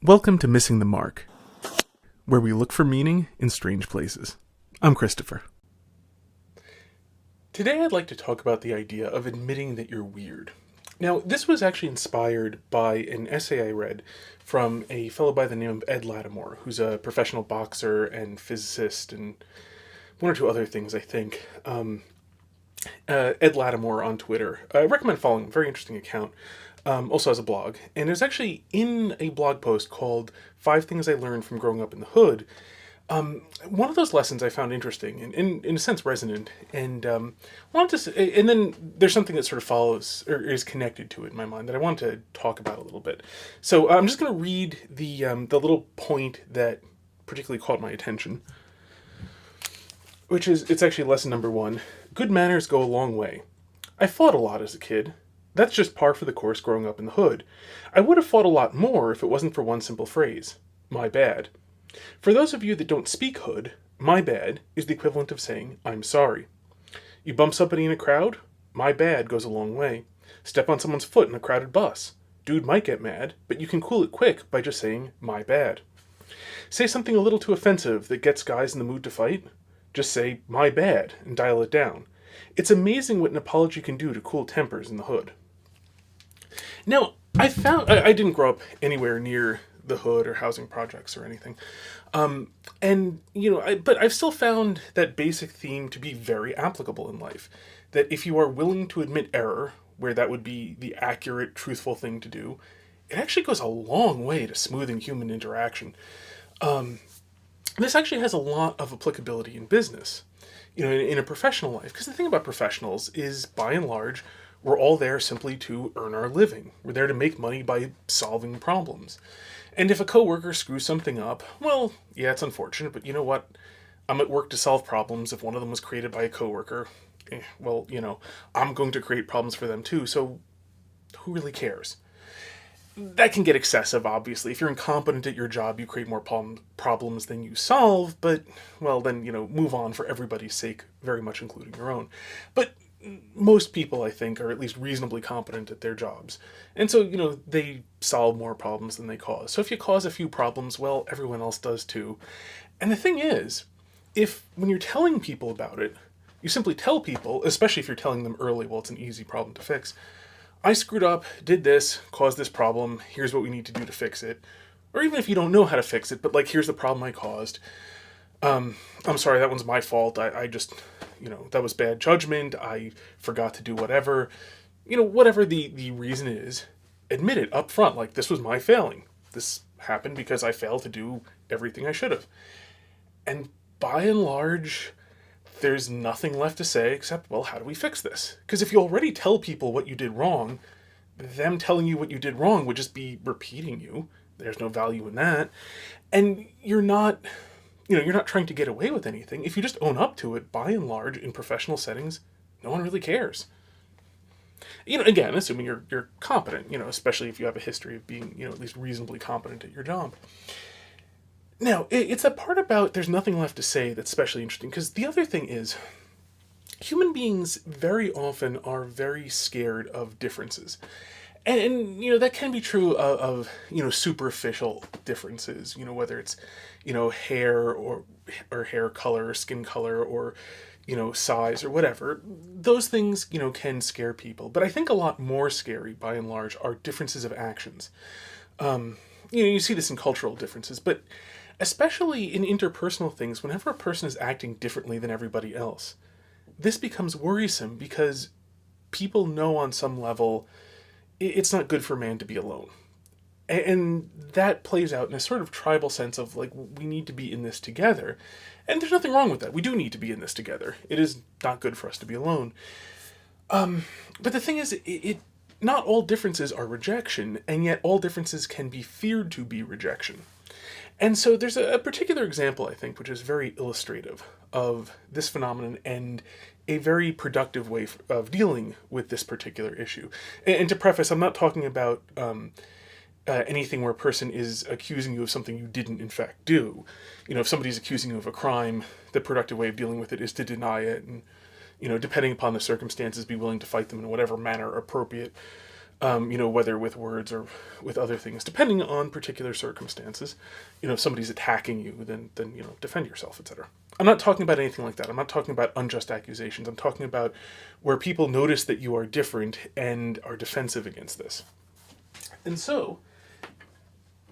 Welcome to Missing the Mark, where we look for meaning in strange places. I'm Christopher. Today I'd like to talk about the idea of admitting that you're weird. Now, this was actually inspired by an essay I read from a fellow by the name of Ed Latimore, who's a professional boxer and physicist and one or two other things, I think. Ed Latimore on Twitter. I recommend following him. Very interesting account. Also has a blog. And it was actually in a blog post called 5 Things I Learned from Growing Up in the Hood. One of those lessons I found interesting and in a sense resonant. And wanted to say, and then there's something that sort of follows or is connected to it in my mind that I want to talk about a little bit. So I'm just going to read the little point that particularly caught my attention, which is, it's actually lesson number 1. Good manners go a long way. I fought a lot as a kid. That's just par for the course growing up in the hood. I would have fought a lot more if it wasn't for one simple phrase. My bad. For those of you that don't speak hood, my bad is the equivalent of saying, I'm sorry. You bump somebody in a crowd? My bad goes a long way. Step on someone's foot in a crowded bus. Dude might get mad, but you can cool it quick by just saying, my bad. Say something a little too offensive that gets guys in the mood to fight? Just say, my bad, and dial it down. It's amazing what an apology can do to cool tempers in the hood. Now, I didn't grow up anywhere near the hood or housing projects or anything. But I've still found that basic theme to be very applicable in life. That if you are willing to admit error, where that would be the accurate, truthful thing to do, it actually goes a long way to smoothing human interaction. This actually has a lot of applicability in business, in a professional life. Because the thing about professionals is, by and large, we're all there simply to earn our living. We're there to make money by solving problems. And if a coworker screws something up, well, yeah, it's unfortunate, but you know what? I'm at work to solve problems. If one of them was created by a coworker, I'm going to create problems for them too, so who really cares? That can get excessive, obviously. If you're incompetent at your job, you create more problems than you solve, but, well, then, move on for everybody's sake, very much including your own. But most people, I think, are at least reasonably competent at their jobs. And so, they solve more problems than they cause. So if you cause a few problems, well, everyone else does too. And the thing is, when you're telling people about it, you simply tell people, especially if you're telling them early, well, it's an easy problem to fix. I screwed up, did this, caused this problem, here's what we need to do to fix it. Or even if you don't know how to fix it, but here's the problem I caused. I'm sorry, that one's my fault. I just, that was bad judgment. I forgot to do whatever. Whatever the reason is, admit it up front. This was my failing. This happened because I failed to do everything I should have. And by and large, there's nothing left to say except, well, how do we fix this? Because if you already tell people what you did wrong, them telling you what you did wrong would just be repeating you. There's no value in that. And you're not trying to get away with anything. If you just own up to it, by and large, in professional settings, no one really cares. Again, assuming you're competent, especially if you have a history of being, at least reasonably competent at your job. Now, it's that part about there's nothing left to say that's especially interesting, because the other thing is, human beings very often are very scared of differences. And that can be true of superficial differences, whether it's, hair or hair color, or skin color, or, size or whatever. Those things, can scare people. But I think a lot more scary, by and large, are differences of actions. You see this in cultural differences, but especially in interpersonal things, whenever a person is acting differently than everybody else, this becomes worrisome because people know on some level it's not good for man to be alone. And that plays out in a sort of tribal sense of, we need to be in this together. And there's nothing wrong with that. We do need to be in this together. It is not good for us to be alone. But the thing is, not all differences are rejection, and yet all differences can be feared to be rejection. And so there's a particular example, I think, which is very illustrative of this phenomenon and a very productive way of dealing with this particular issue. And to preface, I'm not talking about anything where a person is accusing you of something you didn't in fact do. If somebody's accusing you of a crime, the productive way of dealing with it is to deny it and, depending upon the circumstances, be willing to fight them in whatever manner appropriate. whether with words or with other things, depending on particular circumstances. If somebody's attacking you, then defend yourself, etc. I'm not talking about anything like that. I'm not talking about unjust accusations. I'm talking about where people notice that you are different and are defensive against this. And so,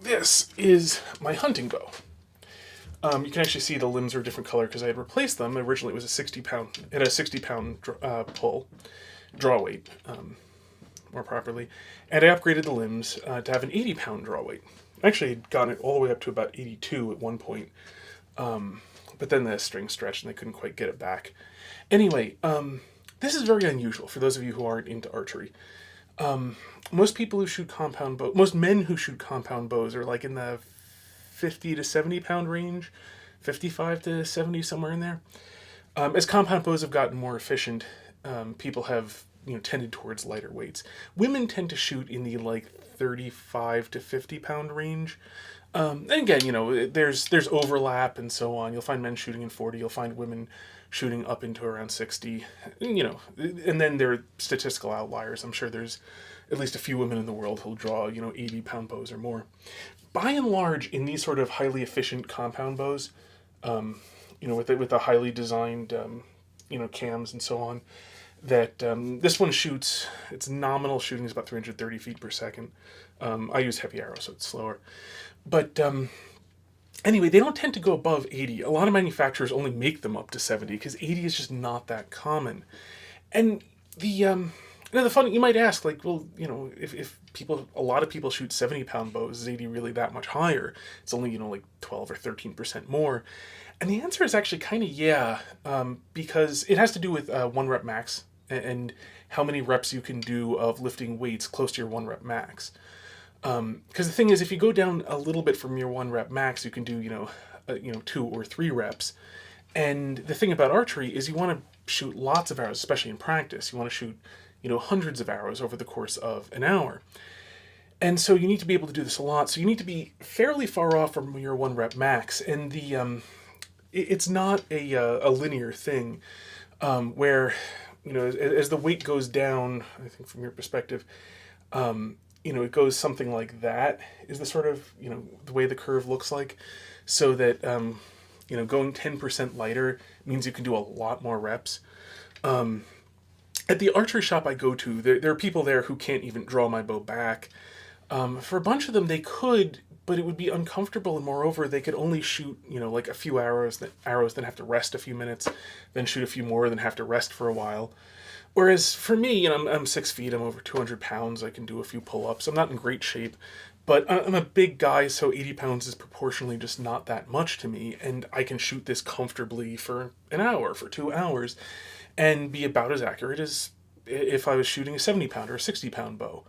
this is my hunting bow. You can actually see the limbs are a different color because I had replaced them. Originally, it was a 60-pound. It had a 60-pound pull, draw weight, more properly, and I upgraded the limbs to have an 80-pound draw weight. I actually had gotten it all the way up to about 82 at one point, but then the string stretched and they couldn't quite get it back. Anyway, this is very unusual for those of you who aren't into archery. Most people who shoot compound bows, most men who shoot compound bows are like in the 50 to 70 pound range, 55 to 70, somewhere in there. As compound bows have gotten more efficient, people have tended towards lighter weights. Women tend to shoot in the like 35 to 50 pound range. And again, there's overlap and so on. You'll find men shooting in 40. You'll find women shooting up into around 60. And then there are statistical outliers. I'm sure there's at least a few women in the world who'll draw 80-pound bows or more. By and large, in these sort of highly efficient compound bows, with the highly designed cams and so on, that this one shoots, its nominal shooting is about 330 feet per second. I use heavy arrows, so it's slower. But anyway, they don't tend to go above 80. A lot of manufacturers only make them up to 70 because 80 is just not that common. And the fun, you might ask, like, well, if a lot of people shoot 70-pound bows, is 80 really that much higher? It's only, like 12 or 13% more. And the answer is actually kind of yeah, because it has to do with 1 rep max and how many reps you can do of lifting weights close to your 1 rep max. Because the thing is, if you go down a little bit from your 1 rep max, you can do, 2 or 3 reps. And the thing about archery is you want to shoot lots of arrows, especially in practice. You want to shoot, hundreds of arrows over the course of an hour. And so you need to be able to do this a lot. So you need to be fairly far off from your 1 rep max. And it's not a linear thing where, as the weight goes down, I think from your perspective, it goes something like that is the sort of, the way the curve looks like. So that, going 10% lighter means you can do a lot more reps. At the archery shop I go to, there are people there who can't even draw my bow back. For a bunch of them, they could, but it would be uncomfortable, and moreover, they could only shoot, like a few arrows, then have to rest a few minutes, then shoot a few more, then have to rest for a while. Whereas for me, I'm 6 feet, I'm over 200 pounds, I can do a few pull-ups. I'm not in great shape, but I'm a big guy, so 80 pounds is proportionally just not that much to me, and I can shoot this comfortably for an hour, for 2 hours, and be about as accurate as if I was shooting a 70-pound or a 60-pound bow.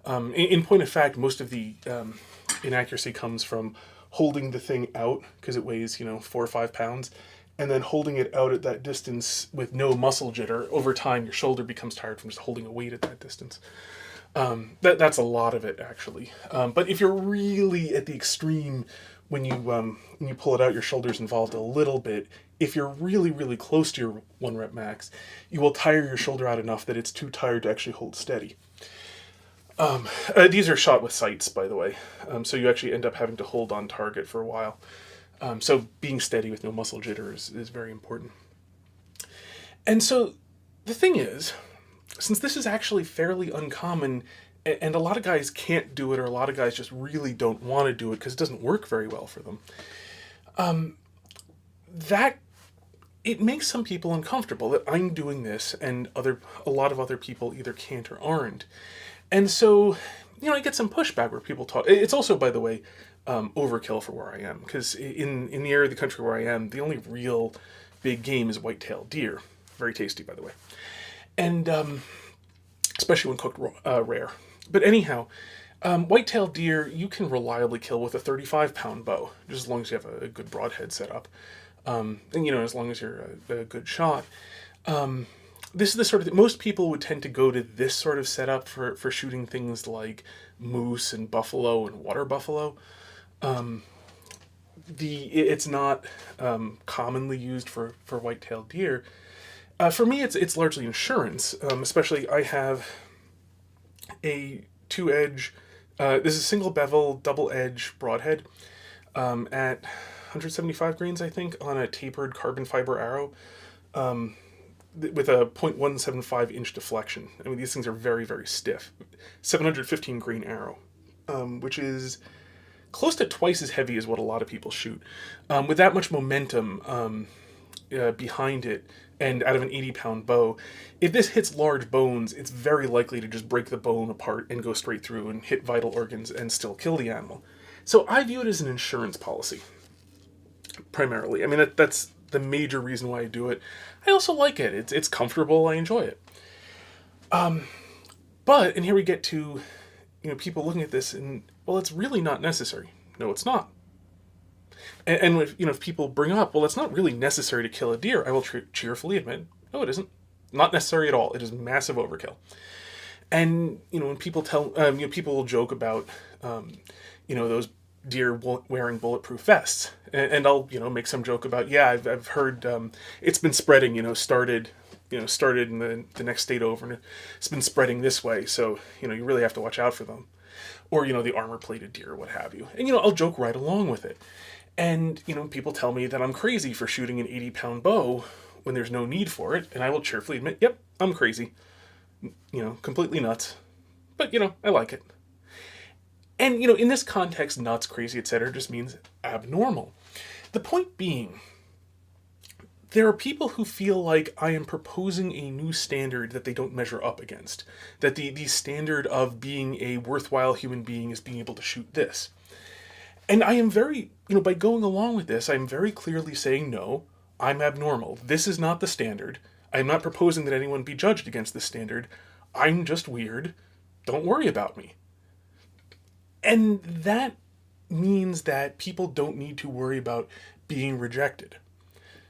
In point of fact, most of the inaccuracy comes from holding the thing out, because it weighs, 4 or 5 pounds, and then holding it out at that distance with no muscle jitter. Over time, your shoulder becomes tired from just holding a weight at that distance. That's a lot of it, actually. But if you're really at the extreme, when you pull it out, your shoulder's involved a little bit. If you're really, really close to your 1 rep max, you will tire your shoulder out enough that it's too tired to actually hold steady. These are shot with sights, by the way, so you actually end up having to hold on target for a while. So being steady with no muscle jitter is very important. And so the thing is, since this is actually fairly uncommon, and a lot of guys can't do it, or a lot of guys just really don't want to do it because it doesn't work very well for them, that it makes some people uncomfortable that I'm doing this and a lot of other people either can't or aren't. And so, I get some pushback where people talk. It's also, by the way, overkill for where I am, because in the area of the country where I am, the only real big game is white-tailed deer. Very tasty, by the way. And especially when cooked rare. But anyhow, white-tailed deer you can reliably kill with a 35-pound bow, just as long as you have a good broadhead set up. And, as long as you're a good shot. This is the sort of thing, most people would tend to go to this sort of setup for shooting things like moose and buffalo and water buffalo. It's not commonly used for white-tailed deer. For me, it's largely insurance. Especially, I have a two-edge, this is single bevel, double edge broadhead at 175 grains, I think, on a tapered carbon fiber arrow with a 0.175 inch deflection. I mean, these things are very, very stiff. 715 grain arrow, which is close to twice as heavy as what a lot of people shoot. With that much momentum behind it and out of an 80-pound bow, if this hits large bones, it's very likely to just break the bone apart and go straight through and hit vital organs and still kill the animal. So I view it as an insurance policy, primarily. I mean, that's the major reason why I do it. I also like it. It's comfortable. I enjoy it. But, and here we get to, people looking at this and, well, it's really not necessary. No, it's not. And if people bring up, well, it's not really necessary to kill a deer, I will cheerfully admit, no, it isn't. Not necessary at all. It is massive overkill. And, when people people will joke about, those deer wearing bulletproof vests. And I'll, make some joke about, yeah, I've heard it's been spreading, started in the next state over, and it's been spreading this way. So, you really have to watch out for them. Or, the armor-plated deer, what have you. And, I'll joke right along with it. And, people tell me that I'm crazy for shooting an 80-pound bow when there's no need for it. And I will cheerfully admit, yep, I'm crazy. Completely nuts. But, I like it. And, in this context, nuts, crazy, etc. just means abnormal. The point being, there are people who feel like I am proposing a new standard that they don't measure up against. That the standard of being a worthwhile human being is being able to shoot this. And I am very, by going along with this, I'm very clearly saying, no, I'm abnormal. This is not the standard. I'm not proposing that anyone be judged against this standard. I'm just weird. Don't worry about me. And that means that people don't need to worry about being rejected.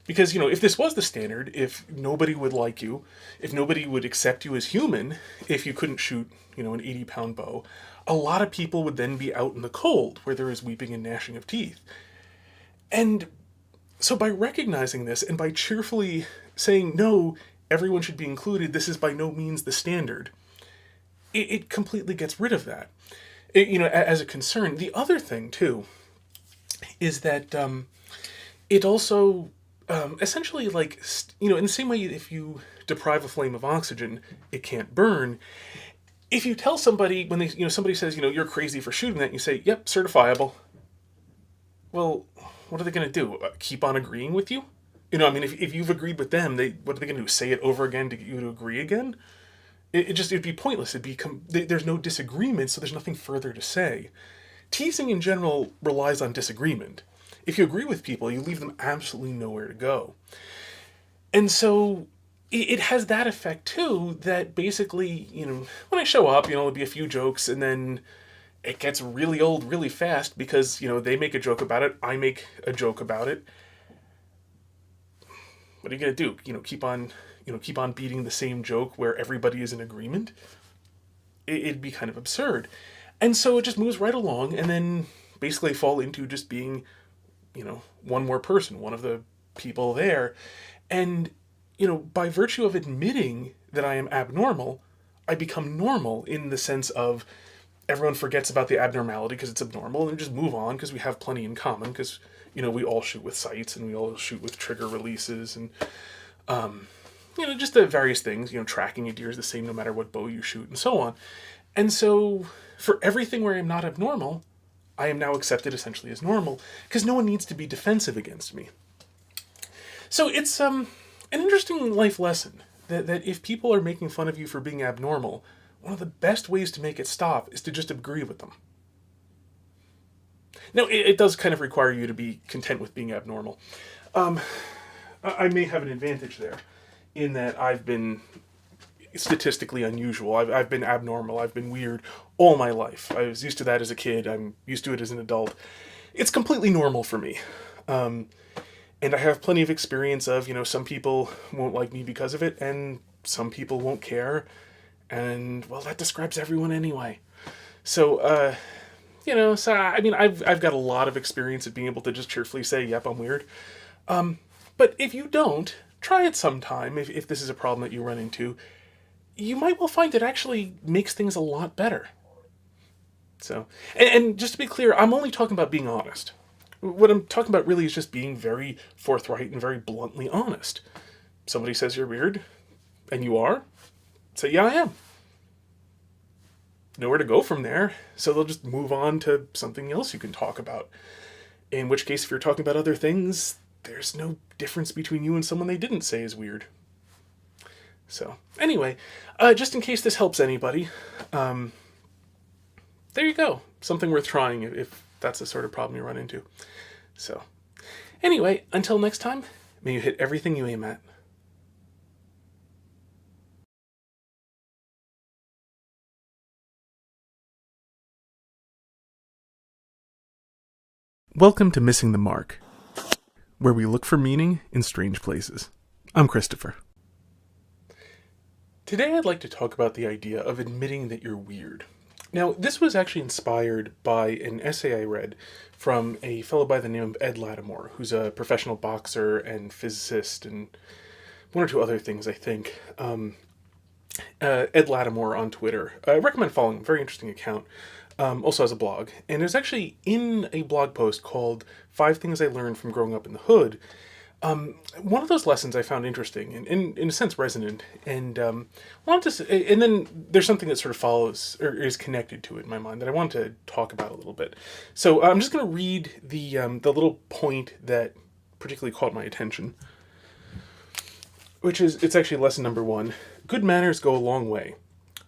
Because, if this was the standard, if nobody would like you, if nobody would accept you as human, if you couldn't shoot, an 80-pound bow, a lot of people would then be out in the cold, where there is weeping and gnashing of teeth. And so by recognizing this, and by cheerfully saying, no, everyone should be included, this is by no means the standard, it completely gets rid of that. As a concern. The other thing, too, is that it also... essentially, in the same way if you deprive a flame of oxygen, it can't burn. If you tell somebody, when they, somebody says, you're crazy for shooting that, and you say, yep, certifiable. Well, what are they going to do? Keep on agreeing with you? If you've agreed with them, what are they going to do? Say it over again to get you to agree again? It'd be pointless. There's no disagreement, so there's nothing further to say. Teasing in general relies on disagreement. If you agree with people, you leave them absolutely nowhere to go. And so it has that effect too, that basically, when I show up, there'll be a few jokes, and then it gets really old really fast because, they make a joke about it, I make a joke about it. What are you going to do? Keep on beating the same joke where everybody is in agreement? It'd be kind of absurd. And so it just moves right along, and then basically fall into just being, one more person, one of the people there. And, by virtue of admitting that I am abnormal, I become normal in the sense of everyone forgets about the abnormality because it's abnormal and just move on because we have plenty in common because, we all shoot with sights and we all shoot with trigger releases and, just the various things, tracking a deer is the same no matter what bow you shoot and so on. And so for everything where I'm not abnormal, I am now accepted essentially as normal because no one needs to be defensive against me. So it's an interesting life lesson that if people are making fun of you for being abnormal, one of the best ways to make it stop is to just agree with them. Now, it does kind of require you to be content with being abnormal. I may have an advantage there in that I've been statistically unusual. I've been abnormal. I've been weird all my life. I was used to that as a kid. I'm used to it as an adult. It's completely normal for me. And I have plenty of experience of, some people won't like me because of it, and some people won't care. And, well, that describes everyone anyway. So, I've got a lot of experience at being able to just cheerfully say, yep, I'm weird. But if you don't, try it sometime if this is a problem that you run into. you might well find it actually makes things a lot better. So, and just to be clear, I'm only talking about being honest. What I'm talking about really is just being very forthright and very bluntly honest. Somebody says you're weird, and you are, say, yeah, I am. Nowhere to go from there, so they'll just move on to something else you can talk about. In which case, if you're talking about other things, there's no difference between you and someone they didn't say is weird. So, anyway, just in case this helps anybody, there you go. Something worth trying if that's the sort of problem you run into. So, anyway, until next time, may you hit everything you aim at. Welcome to Missing the Mark, where we look for meaning in strange places. I'm Christopher. Today I'd like to talk about the idea of admitting that you're weird. Now, this was actually inspired by an essay I read from a fellow by the name of Ed Latimore, who's a professional boxer and physicist and one or two other things, I think. Ed Latimore on Twitter. I recommend following him. Very interesting account. Also has a blog. And it was actually in a blog post called 5 Things I Learned from Growing Up in the Hood. One of those lessons I found interesting and in a sense resonant, and wanted to. And then there's something that sort of follows or is connected to it in my mind that I want to talk about a little bit. So I'm just going to read the little point that particularly caught my attention, which is it's actually lesson number 1. Good manners go a long way.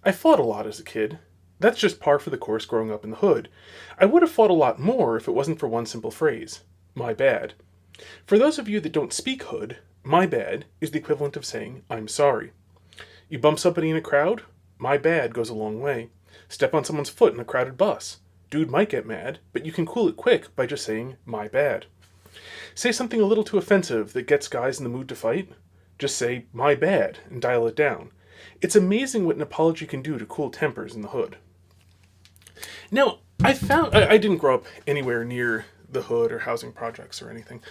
I fought a lot as a kid. That's just par for the course growing up in the hood. I would have fought a lot more if it wasn't for one simple phrase. My bad. For those of you that don't speak hood, my bad is the equivalent of saying, I'm sorry. You bump somebody in a crowd? My bad goes a long way. Step on someone's foot in a crowded bus. Dude might get mad, but you can cool it quick by just saying, my bad. Say something a little too offensive that gets guys in the mood to fight? Just say, my bad, and dial it down. It's amazing what an apology can do to cool tempers in the hood. Now, I didn't grow up anywhere near the hood or housing projects or anything.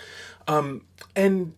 And,